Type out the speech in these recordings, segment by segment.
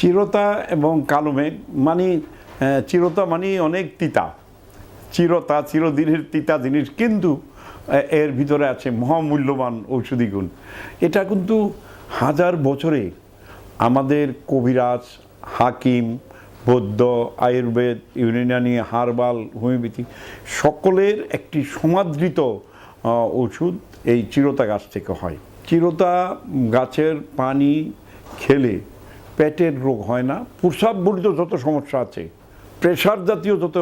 চিরতা এবং কালো মেঘ মানে চিরতা মানে অনেক তিতা, চিরতা চিরদিনের তিতা জিনিস, কিন্তু এর ভিতরে আছে মহামূল্যবান ঔষধি গুণ। এটা কিন্তু হাজার বছরে আমাদের কবিরাজ, হাকিম, বৌদ্ধ, আয়ুর্বেদ, ইউনানি, হার্বাল, হোমিওপ্যাথি সকলের একটি সমাদৃত ওষুধ এই চিরতা গাছ থেকে হয়। চিরতা গাছের পানি খেলে পেটের রোগ হয় না, প্রস্রাবঘটিত যত সমস্যা আছে, প্রেশার জাতীয় যত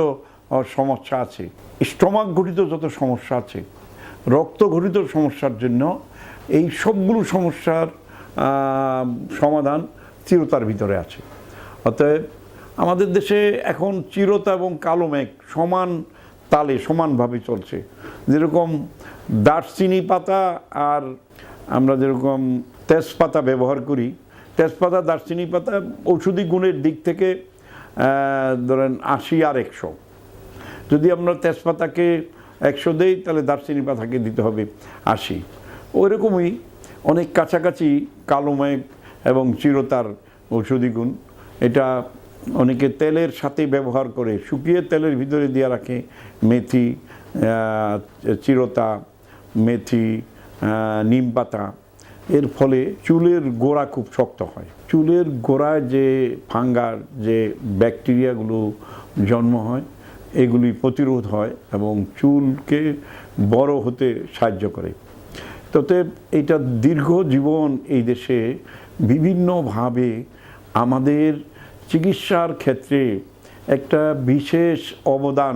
সমস্যা আছে, স্টমাক ঘটিত যত সমস্যা আছে, রক্তঘটিত সমস্যার জন্য এই সবগুলো সমস্যার সমাধান চিরতার ভিতরে আছে। অতএব আমাদের দেশে এখন চিরতা এবং কালো মেঘ সমান তালে সমানভাবে চলছে। যেরকম দারচিনি পাতা আর আমরা যেরকম তেজপাতা ব্যবহার করি, তেজপাতা দারচিনি পাতা ঔষধি গুণের দিক থেকে ধরেন ৮০ আর ১০০। যদি আমরা তেজপাতাকে ১০০ দেই তাহলে দারচিনি পাতাকে দিতে হবে ৮০। ওইরকমই অনেক কাছাকাছি কালো মেঘ এবং চিরতার ঔষধি গুণ। এটা অনেকে তেলের সাথে ব্যবহার করে, শুকিয়ে তেলের ভিতরে দিয়ে রাখে মেথি, চিরতা, মেথি, নিম পাতা। এর ফলে চুলের গোড়া খুব শক্ত হয়। চুলের গোড়ায় যে ফাঙ্গার যে ব্যাকটেরিয়াগুলো জন্ম হয় এগুলি প্রতিরোধ হয় এবং চুলকে বড় হতে সাহায্য করে। তবে এইটা দীর্ঘ জীবন এই দেশে বিভিন্নভাবে আমাদের চিকিৎসার ক্ষেত্রে একটা বিশেষ অবদান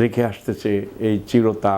রেখে আসতেছে এই চিরতা